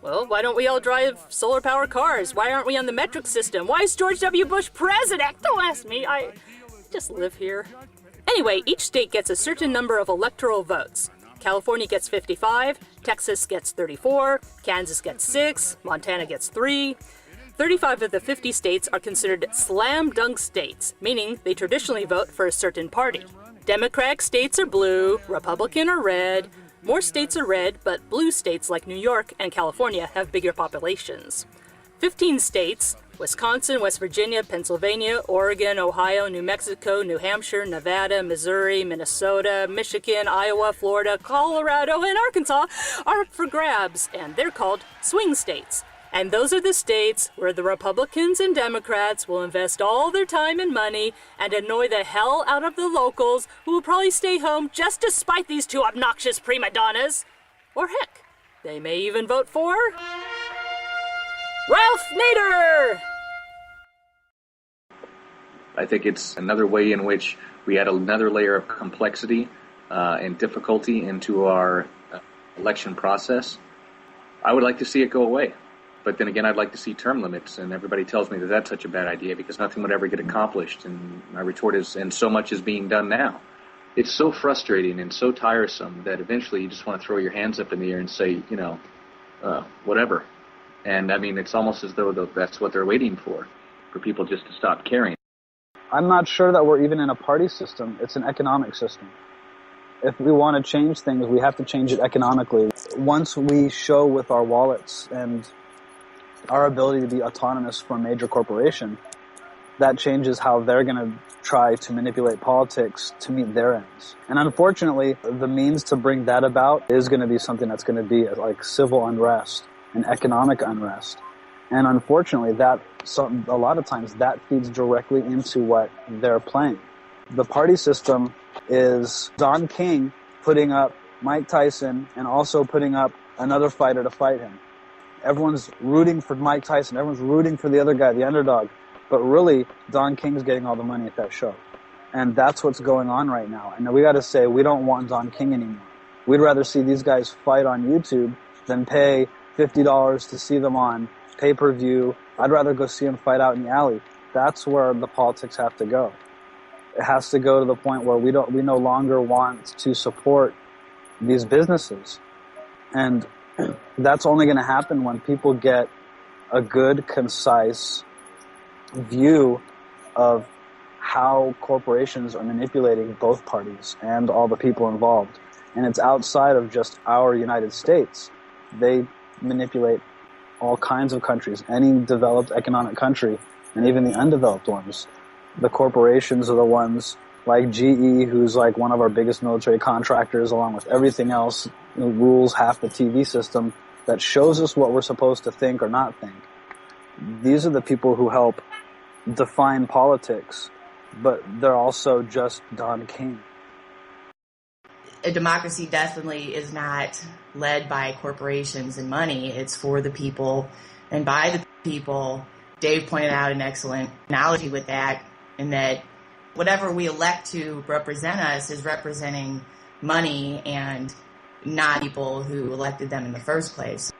Well, why don't we all drive solar-powered cars? Why aren't we on the metric system? Why is George W. Bush president? Don't ask me, I just live here. Anyway, each state gets a certain number of electoral votes. California gets 55, Texas gets 34, Kansas gets 6, Montana gets 3. 35 of the 50 states are considered slam dunk states, meaning they traditionally vote for a certain party. Democratic states are blue, Republican are red. More states are red, but blue states like New York and California have bigger populations. 15 states, Wisconsin, West Virginia, Pennsylvania, Oregon, Ohio, New Mexico, New Hampshire, Nevada, Missouri, Minnesota, Michigan, Iowa, Florida, Colorado, and Arkansas are up for grabs, and they're called swing states. And those are the states where the Republicans and Democrats will invest all their time and money and annoy the hell out of the locals who will probably stay home just to spite these two obnoxious prima donnas. Or heck, they may even vote for Ralph Nader! I think it's another way in which we add another layer of complexity and difficulty into our election process. I would like to see it go away. But then again, I'd like to see term limits, and everybody tells me that that's such a bad idea because nothing would ever get accomplished. And my retort is, and so much is being done now. It's so frustrating and so tiresome that eventually you just want to throw your hands up in the air and say, whatever. And I mean, it's almost as though that's what they're waiting for people just to stop caring. I'm not sure that we're even in a party system. It's an economic system. If we want to change things, we have to change it economically. Once we show with our wallets and our ability to be autonomous from a major corporation, that changes how they're going to try to manipulate politics to meet their ends. And unfortunately, the means to bring that about is going to be something that's going to be like civil unrest and economic unrest. And unfortunately, a lot of times that feeds directly into what they're playing. The party system is Don King putting up Mike Tyson and also putting up another fighter to fight him. Everyone's rooting for Mike Tyson. Everyone's rooting for the other guy, the underdog. But really, Don King's getting all the money at that show. And that's what's going on right now. And we got to say, we don't want Don King anymore. We'd rather see these guys fight on YouTube than pay $50 to see them on pay-per-view. I'd rather go see them fight out in the alley. That's where the politics have to go. It has to go to the point where we no longer want to support these businesses. And that's only going to happen when people get a good, concise view of how corporations are manipulating both parties and all the people involved. And it's outside of just our United States. They manipulate all kinds of countries, any developed economic country, and even the undeveloped ones. The corporations are the ones like GE, who's like one of our biggest military contractors, along with everything else, who rules half the TV system that shows us what we're supposed to think or not think. These are the people who help define politics, but they're also just Don King. A democracy definitely is not led by corporations and money. It's for the people and by the people. Dave pointed out an excellent analogy with that, in that whatever we elect to represent us is representing money and not people who elected them in the first place.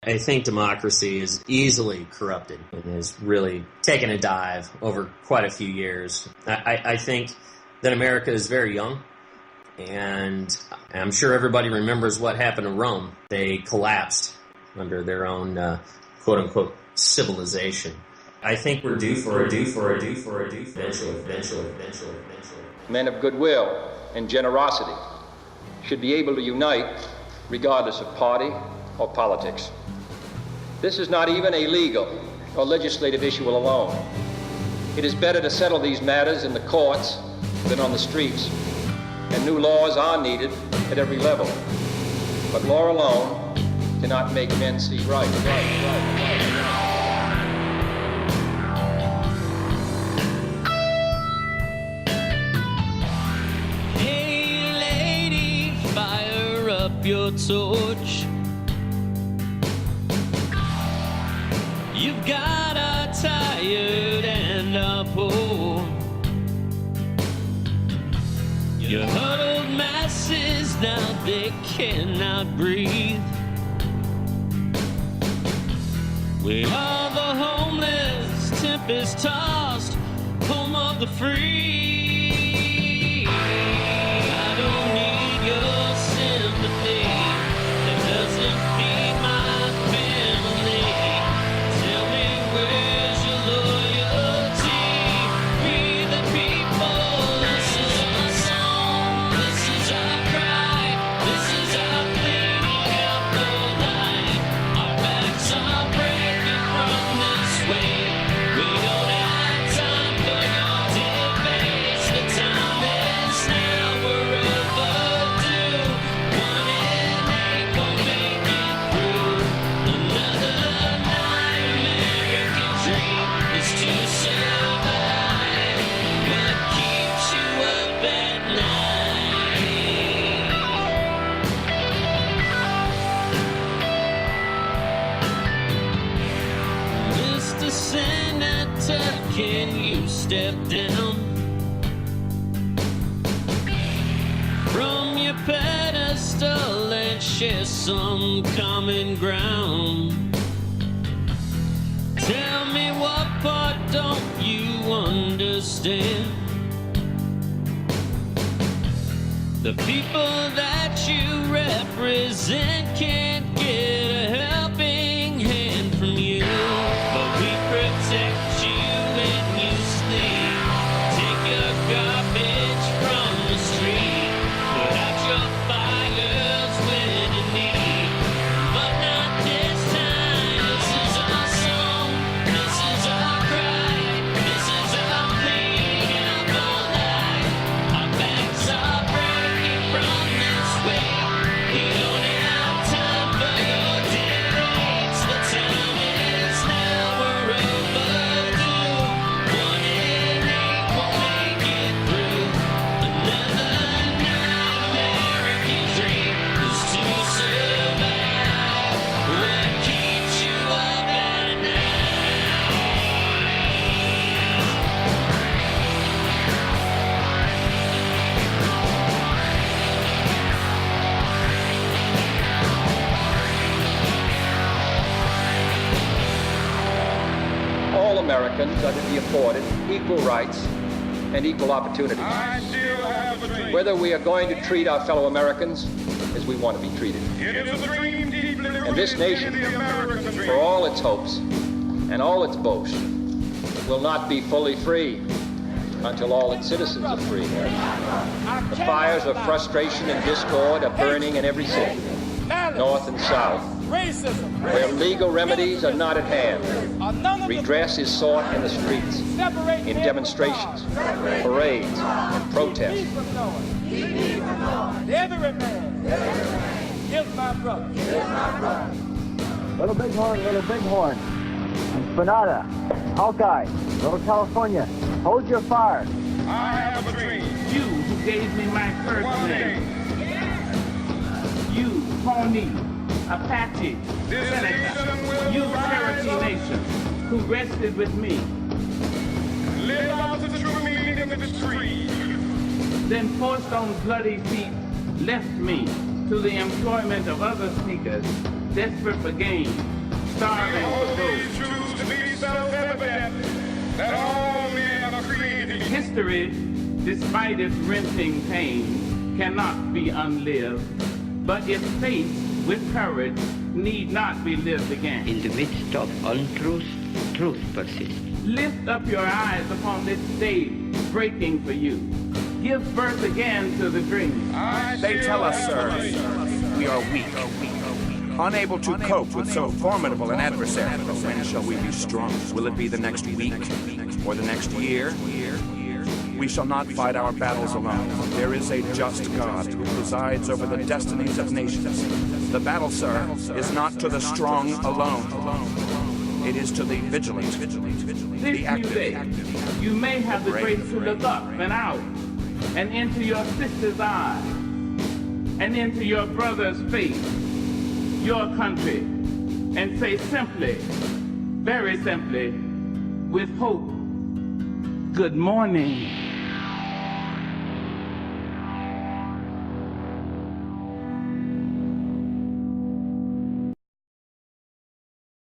I think democracy is easily corrupted and has really taken a dive over quite a few years. I think that America is very young, and I'm sure everybody remembers what happened to Rome. They collapsed under their own quote-unquote civilization. I think we're due for a eventually. Men of goodwill and generosity should be able to unite regardless of party or politics. This is not even a legal or legislative issue alone. It is better to settle these matters in the courts than on the streets, and new laws are needed at every level. But law alone cannot make men see right. Your torch. You've got a tired and a poor. Your huddled masses now they cannot breathe. We are the homeless, tempest-tossed, home of the free. I don't need your sympathy. That doesn't feed my family. Tell me where's your loyalty? We the people. This is our song. This is our cry. This is our pleading out the line. Our backs are breaking from this way. We don't have time for your debates. The time is now. We're overdue. 1 in 8 won't make it through. Another night, American dream is to survive. What keeps you up at night? Mr. Senator, can you step down from your pedestal and share some common ground? Tell me what part don't you understand? The people that you represent can't get a helping hand from you, but we protect you when you sleep. Take your garbage from the street, put out your fires when you need, but not this time. This is our song, this is our cry, this is our pleading out the line. Our backs are breaking from this way. We don't have time for your debates. The time is now. We're overdue. 1 in 8 won't make it through. Another night, American dream is to survive. What keeps you up at All Americans are to be afforded equal rights and equal opportunity. Whether we are going to treat our fellow Americans as we want to be treated. And this nation, for all its hopes and all its boasts, will not be fully free until all its citizens are free. The fires of frustration and discord are burning in every city, north and south. Where legal remedies are not at hand, redress is sought in the streets, in demonstrations, parades, and protests. Every man is my brother. Little Bighorn, Spanada, Hawkeye, Little California, hold your fire. I have a dream. You who gave me my first name. You, Pawnee, Apache, Seneca, you Cherokee Nation, who rested with me. Live out the true meaning of the tree. Then forced on bloody feet, left me to the employment of other seekers, desperate for gain, starving for food. Truths to be self-evident, that all men are created. History, despite its wrenching pain, cannot be unlived, but its face with courage need not be lived again. In the midst of untruth, truth persists. Lift up your eyes upon this stage breaking for you. Give birth again to the dream. They tell us, sir, we are weak, unable to cope with so formidable an adversary. But when shall we be strong? Will it be the next week or the next year? We shall not fight our battles alone. There is a just God who presides over the destinies of nations. The battle, sir, is not to the strong alone. It is to the vigilant, the active. You may have the grace to look up and out, and into your sister's eyes, and into your brother's face, your country, and say simply, very simply, with hope, good morning.